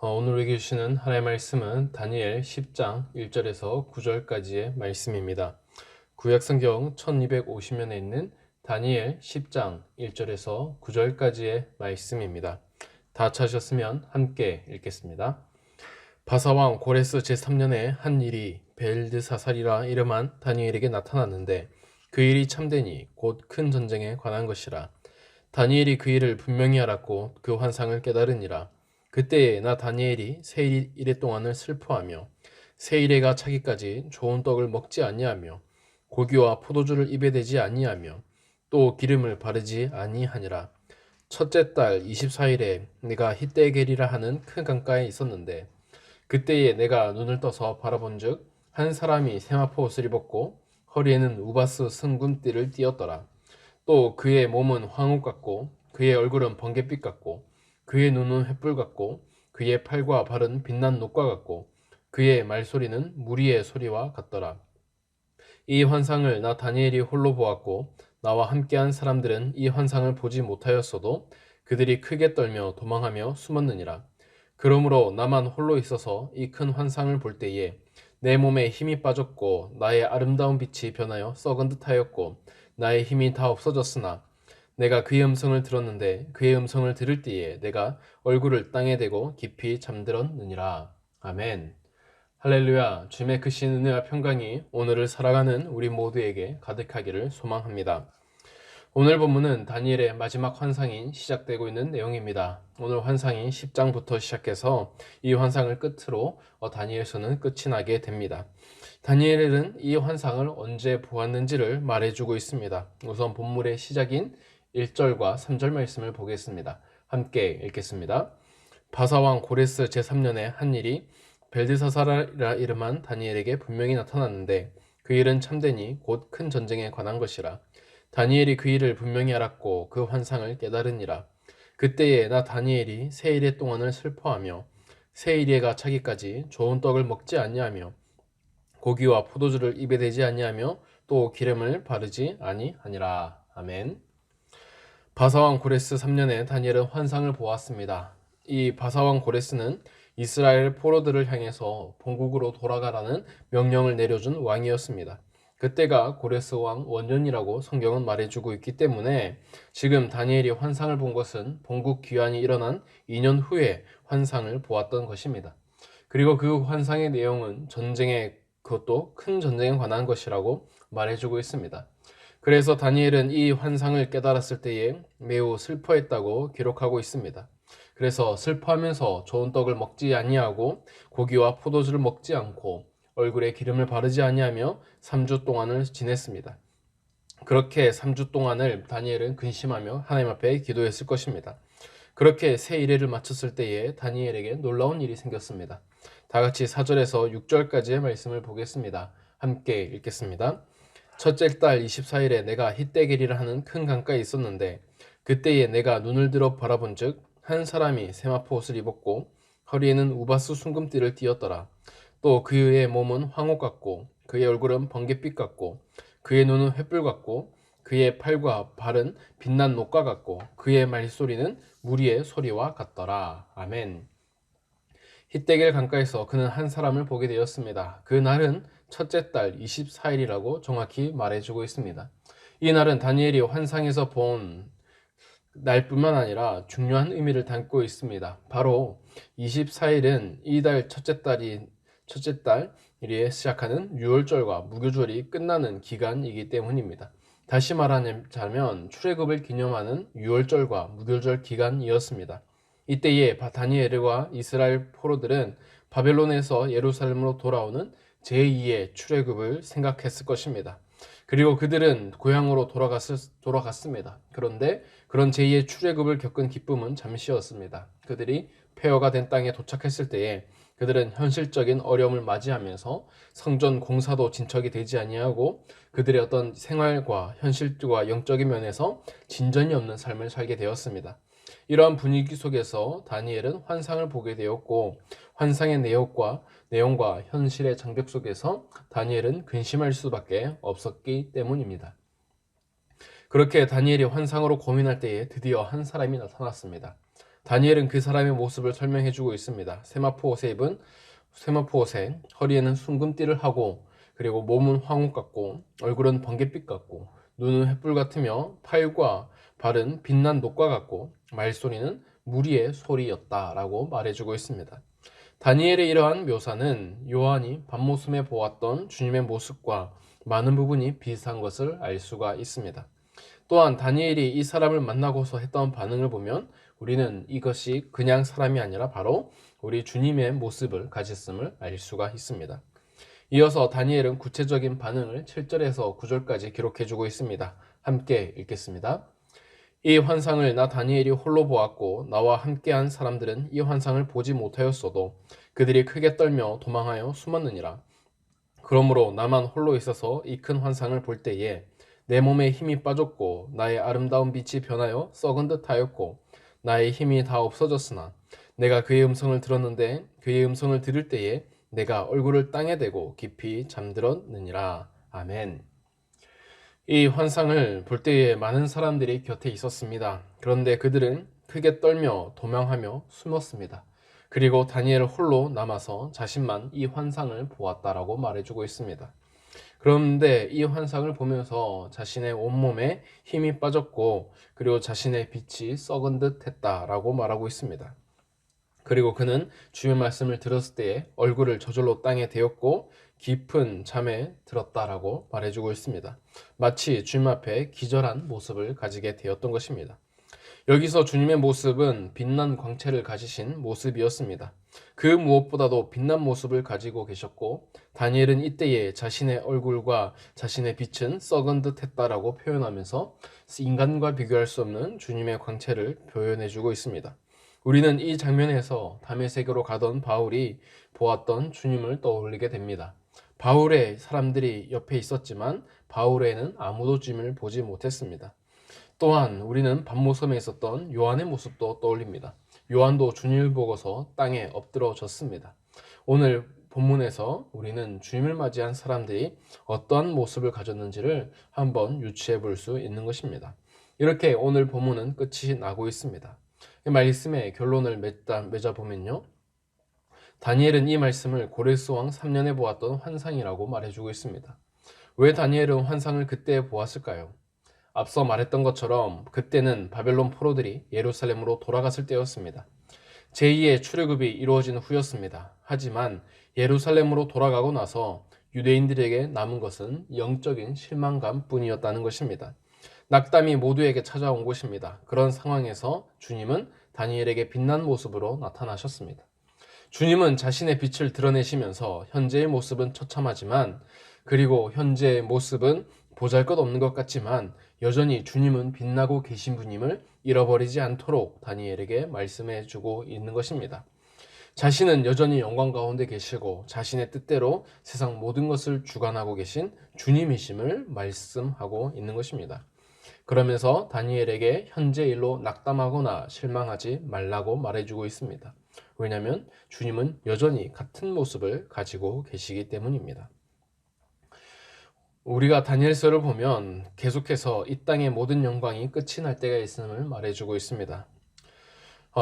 오늘 읽게 주시는 하나님의 말씀은 다니엘 10장 1절에서 9절까지의 말씀입니다. 구약성경 1250면에 있는 다니엘 10장 1절에서 9절까지의 말씀입니다. 다 찾으셨으면 함께 읽겠습니다. 바사왕 고레스 제3년에 한 일이 벨드사살이라 이름한 다니엘에게 나타났는데 그 일이 참되니 곧 큰 전쟁에 관한 것이라. 다니엘이 그 일을 분명히 알았고 그 환상을 깨달으니라. 그때에 나 다니엘이 세 일에 동안을 슬퍼하며 세 일에가 차기까지 좋은 떡을 먹지 아니하며 고기와 포도주를 입에 대지 아니하며 또 기름을 바르지 아니하니라. 첫째 달 24일에 내가 히데겔이라 하는 큰 강가에 있었는데 그때에 내가 눈을 떠서 바라본즉 한 사람이 세마포 옷을 입었고 허리에는 우바스 승군띠를 띠었더라. 또 그의 몸은 황옥 같고 그의 얼굴은 번갯빛 같고 그의 눈은 횃불 같고 그의 팔과 발은 빛난 녹과 같고 그의 말소리는 무리의 소리와 같더라. 이 환상을 나 다니엘이 홀로 보았고 나와 함께한 사람들은 이 환상을 보지 못하였어도 그들이 크게 떨며 도망하며 숨었느니라. 그러므로 나만 홀로 있어서 이 큰 환상을 볼 때에 내 몸에 힘이 빠졌고 나의 아름다운 빛이 변하여 썩은 듯하였고 나의 힘이 다 없어졌으나 내가 그의 음성을 들었는데 그의 음성을 들을 때에 내가 얼굴을 땅에 대고 깊이 잠들었느니라. 아멘. 할렐루야. 주님의 크신 은혜와 평강이 오늘을 살아가는 우리 모두에게 가득하기를 소망합니다. 오늘 본문은 다니엘의 마지막 환상이 시작되고 있는 내용입니다. 오늘 환상이 10장부터 시작해서 이 환상을 끝으로 다니엘서는 끝이 나게 됩니다. 다니엘은 이 환상을 언제 보았는지를 말해주고 있습니다. 우선 본문의 시작인 1절과 3절 말씀을 보겠습니다. 함께 읽겠습니다. 바사왕 고레스 제3년에 한 일이 벨드사살이라 이름한 다니엘에게 분명히 나타났는데 그 일은 참되니 곧 큰 전쟁에 관한 것이라. 다니엘이 그 일을 분명히 알았고 그 환상을 깨달으니라. 그때에 나 다니엘이 세 일의 동안을 슬퍼하며 세 일에가 차기까지 좋은 떡을 먹지 아니하며 고기와 포도주를 입에 대지 아니하며 또 기름을 바르지 아니하니라. 아멘. 바사왕 고레스 3년에 다니엘은 환상을 보았습니다. 이 바사왕 고레스는 이스라엘 포로들을 향해서 본국으로 돌아가라는 명령을 내려준 왕이었습니다. 그때가 고레스 왕 원년이라고 성경은 말해주고 있기 때문에 지금 다니엘이 환상을 본 것은 본국 귀환이 일어난 2년 후에 환상을 보았던 것입니다. 그리고 그 환상의 내용은 그것도 큰 전쟁에 관한 것이라고 말해주고 있습니다. 그래서 다니엘은 이 환상을 깨달았을 때에 매우 슬퍼했다고 기록하고 있습니다. 그래서 슬퍼하면서 좋은 떡을 먹지 아니하고 고기와 포도주를 먹지 않고 얼굴에 기름을 바르지 아니하며 3주 동안을 지냈습니다. 그렇게 3주 동안을 다니엘은 근심하며 하나님 앞에 기도했을 것입니다. 그렇게 새 일회를 마쳤을 때에 다니엘에게 놀라운 일이 생겼습니다. 다 같이 4절에서 6절까지의 말씀을 보겠습니다. 함께 읽겠습니다. 첫째 달 24일에 내가 히데겔이라 하는 큰 강가에 있었는데 그때에 내가 눈을 들어 바라본즉 한 사람이 세마포 옷을 입었고 허리에는 우바스 순금띠를 띠었더라. 또 그의 몸은 황옥 같고 그의 얼굴은 번갯빛 같고 그의 눈은 횃불 같고 그의 팔과 발은 빛난 녹과 같고 그의 말소리는 무리의 소리와 같더라. 아멘. 히데겔 강가에서 그는 한 사람을 보게 되었습니다. 그 날은 첫째 달 24일이라고 정확히 말해주고 있습니다. 이 날은 다니엘이 환상에서 본 날뿐만 아니라 중요한 의미를 담고 있습니다. 바로 24일은 이달 첫째 달에 시작하는 유월절과 무교절이 끝나는 기간이기 때문입니다. 다시 말하자면 출애굽을 기념하는 유월절과 무교절 기간이었습니다. 이때에 다니엘과 이스라엘 포로들은 바벨론에서 예루살렘으로 돌아오는 제2의 출애굽을 생각했을 것입니다. 그리고 그들은 고향으로 돌아갔습니다. 그런데 그런 제2의 출애굽을 겪은 기쁨은 잠시였습니다. 그들이 폐허가 된 땅에 도착했을 때에 그들은 현실적인 어려움을 맞이하면서 성전 공사도 진척이 되지 아니하고 그들의 어떤 생활과 현실과 영적인 면에서 진전이 없는 삶을 살게 되었습니다. 이러한 분위기 속에서 다니엘은 환상을 보게 되었고 환상의 내용과 현실의 장벽 속에서 다니엘은 근심할 수밖에 없었기 때문입니다. 그렇게 다니엘이 환상으로 고민할 때에 드디어 한 사람이 나타났습니다. 다니엘은 그 사람의 모습을 설명해주고 있습니다. 세마포 옷에 입은 세마포 옷에 허리에는 순금띠를 하고 그리고 몸은 황후 같고 얼굴은 번갯빛 같고 눈은 횃불 같으며 팔과 발은 빛난 녹과 같고 말소리는 무리의 소리였다라고 말해주고 있습니다. 다니엘의 이러한 묘사는 요한이 밤모섬에 보았던 주님의 모습과 많은 부분이 비슷한 것을 알 수가 있습니다. 또한 다니엘이 이 사람을 만나고서 했던 반응을 보면 우리는 이것이 그냥 사람이 아니라 바로 우리 주님의 모습을 가졌음을 알 수가 있습니다. 이어서 다니엘은 구체적인 반응을 7절에서 9절까지 기록해주고 있습니다. 함께 읽겠습니다. 이 환상을 나 다니엘이 홀로 보았고 나와 함께한 사람들은 이 환상을 보지 못하였어도 그들이 크게 떨며 도망하여 숨었느니라. 그러므로 나만 홀로 있어서 이 큰 환상을 볼 때에 내 몸에 힘이 빠졌고 나의 아름다운 빛이 변하여 썩은 듯 하였고 나의 힘이 다 없어졌으나 내가 그의 음성을 들었는데 그의 음성을 들을 때에 내가 얼굴을 땅에 대고 깊이 잠들었느니라. 아멘. 이 환상을 볼 때에 많은 사람들이 곁에 있었습니다. 그런데 그들은 크게 떨며 도망하며 숨었습니다. 그리고 다니엘 홀로 남아서 자신만 이 환상을 보았다라고 말해주고 있습니다. 그런데 이 환상을 보면서 자신의 온몸에 힘이 빠졌고 그리고 자신의 빛이 썩은 듯 했다라고 말하고 있습니다. 그리고 그는 주의 말씀을 들었을 때에 얼굴을 저절로 땅에 대었고 깊은 잠에 들었다라고 말해주고 있습니다. 마치 주님 앞에 기절한 모습을 가지게 되었던 것입니다. 여기서 주님의 모습은 빛난 광채를 가지신 모습이었습니다. 그 무엇보다도 빛난 모습을 가지고 계셨고 다니엘은 이때에 자신의 얼굴과 자신의 빛은 썩은 듯 했다라고 표현하면서 인간과 비교할 수 없는 주님의 광채를 표현해주고 있습니다. 우리는 이 장면에서 다메섹으로 가던 바울이 보았던 주님을 떠올리게 됩니다. 바울의 사람들이 옆에 있었지만 바울에는 아무도 주님을 보지 못했습니다. 또한 우리는 밤모섬에 있었던 요한의 모습도 떠올립니다. 요한도 주님을 보고서 땅에 엎드러졌습니다. 오늘 본문에서 우리는 주님을 맞이한 사람들이 어떠한 모습을 가졌는지를 한번 유추해 볼 수 있는 것입니다. 이렇게 오늘 본문은 끝이 나고 있습니다. 이 말씀의 결론을 맺어보면요. 다니엘은 이 말씀을 고레스 왕 3년에 보았던 환상이라고 말해주고 있습니다. 왜 다니엘은 환상을 그때 보았을까요? 앞서 말했던 것처럼 그때는 바벨론 포로들이 예루살렘으로 돌아갔을 때였습니다. 제2의 출애굽이 이루어진 후였습니다. 하지만 예루살렘으로 돌아가고 나서 유대인들에게 남은 것은 영적인 실망감 뿐이었다는 것입니다. 낙담이 모두에게 찾아온 것입니다. 그런 상황에서 주님은 다니엘에게 빛난 모습으로 나타나셨습니다. 주님은 자신의 빛을 드러내시면서 현재의 모습은 처참하지만 그리고 현재의 모습은 보잘것없는 것 같지만 여전히 주님은 빛나고 계신 분임을 잃어버리지 않도록 다니엘에게 말씀해 주고 있는 것입니다. 자신은 여전히 영광 가운데 계시고 자신의 뜻대로 세상 모든 것을 주관하고 계신 주님이심을 말씀하고 있는 것입니다. 그러면서 다니엘에게 현재 일로 낙담하거나 실망하지 말라고 말해주고 있습니다. 왜냐하면 주님은 여전히 같은 모습을 가지고 계시기 때문입니다. 우리가 다니엘서를 보면 계속해서 이 땅의 모든 영광이 끝이 날 때가 있음을 말해주고 있습니다.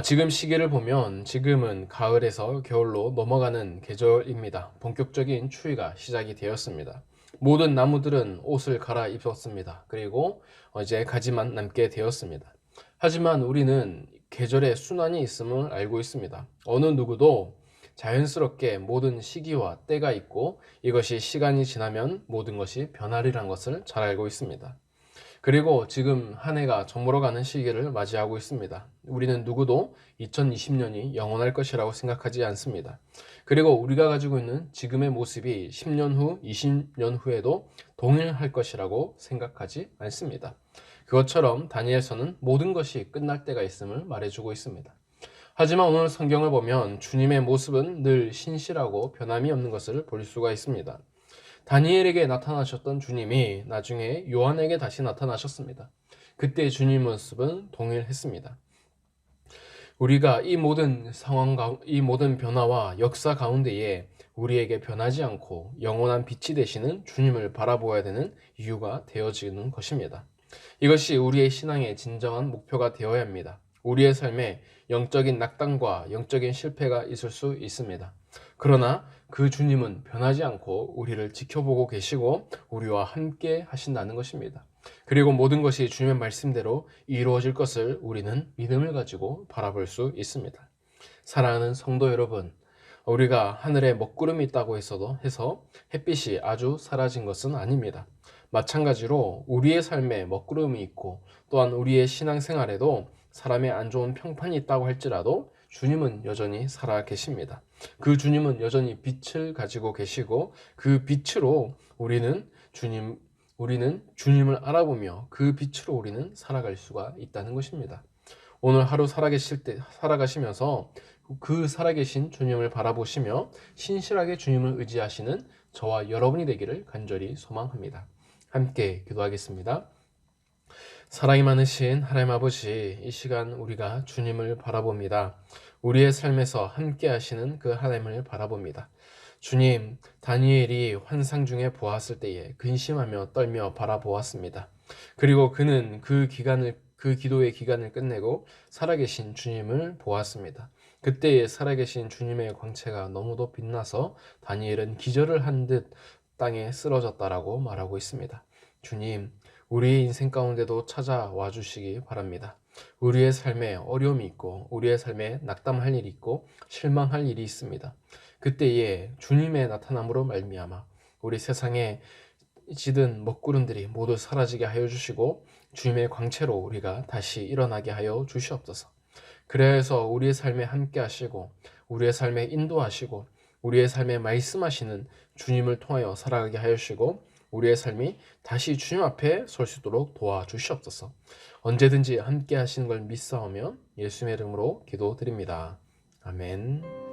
지금 시기를 보면 지금은 가을에서 겨울로 넘어가는 계절입니다. 본격적인 추위가 시작이 되었습니다. 모든 나무들은 옷을 갈아입었습니다. 그리고 이제 가지만 남게 되었습니다. 하지만 우리는 계절의 순환이 있음을 알고 있습니다. 어느 누구도 자연스럽게 모든 시기와 때가 있고 이것이 시간이 지나면 모든 것이 변하리란 것을 잘 알고 있습니다. 그리고 지금 한 해가 저물어가는 시기를 맞이하고 있습니다. 우리는 누구도 2020년이 영원할 것이라고 생각하지 않습니다. 그리고 우리가 가지고 있는 지금의 모습이 10년 후, 20년 후에도 동일할 것이라고 생각하지 않습니다. 그것처럼 다니엘서는 모든 것이 끝날 때가 있음을 말해주고 있습니다. 하지만 오늘 성경을 보면 주님의 모습은 늘 신실하고 변함이 없는 것을 볼 수가 있습니다. 다니엘에게 나타나셨던 주님이 나중에 요한에게 다시 나타나셨습니다. 그때 주님 모습은 동일했습니다. 우리가 이 모든 상황, 이 모든 변화와 역사 가운데에 우리에게 변하지 않고 영원한 빛이 되시는 주님을 바라보아야 되는 이유가 되어지는 것입니다. 이것이 우리의 신앙의 진정한 목표가 되어야 합니다. 우리의 삶에 영적인 낙담과 영적인 실패가 있을 수 있습니다. 그러나 그 주님은 변하지 않고 우리를 지켜보고 계시고 우리와 함께 하신다는 것입니다. 그리고 모든 것이 주님의 말씀대로 이루어질 것을 우리는 믿음을 가지고 바라볼 수 있습니다. 사랑하는 성도 여러분, 우리가 하늘에 먹구름이 있다고 해서 햇빛이 아주 사라진 것은 아닙니다. 마찬가지로 우리의 삶에 먹구름이 있고 또한 우리의 신앙생활에도 사람의 안 좋은 평판이 있다고 할지라도 주님은 여전히 살아 계십니다. 그 주님은 여전히 빛을 가지고 계시고 그 빛으로 우리는 주님을 알아보며 그 빛으로 우리는 살아갈 수가 있다는 것입니다. 오늘 하루 살아가시면서 그 살아계신 주님을 바라보시며 신실하게 주님을 의지하시는 저와 여러분이 되기를 간절히 소망합니다. 함께 기도하겠습니다. 사랑이 많으신 하나님 아버지, 이 시간 우리가 주님을 바라봅니다. 우리의 삶에서 함께 하시는 그 하나님을 바라봅니다. 주님, 다니엘이 환상 중에 보았을 때에 근심하며 떨며 바라보았습니다. 그리고 그는 그 기도의 기간을 끝내고 살아계신 주님을 보았습니다. 그때에 살아계신 주님의 광채가 너무도 빛나서 다니엘은 기절을 한 듯 땅에 쓰러졌다라고 말하고 있습니다. 주님, 우리의 인생 가운데도 찾아와 주시기 바랍니다. 우리의 삶에 어려움이 있고 우리의 삶에 낙담할 일이 있고 실망할 일이 있습니다. 그때에 주님의 나타남으로 말미암아 우리 세상에 지든 먹구름들이 모두 사라지게 하여 주시고 주님의 광채로 우리가 다시 일어나게 하여 주시옵소서. 그래서 우리의 삶에 함께 하시고 우리의 삶에 인도하시고 우리의 삶에 말씀하시는 주님을 통하여 살아가게 하여 주시고 우리의 삶이 다시 주님 앞에 설 수 있도록 도와주시옵소서. 언제든지 함께 하시는 걸 믿사오며 예수님의 이름으로 기도드립니다. 아멘.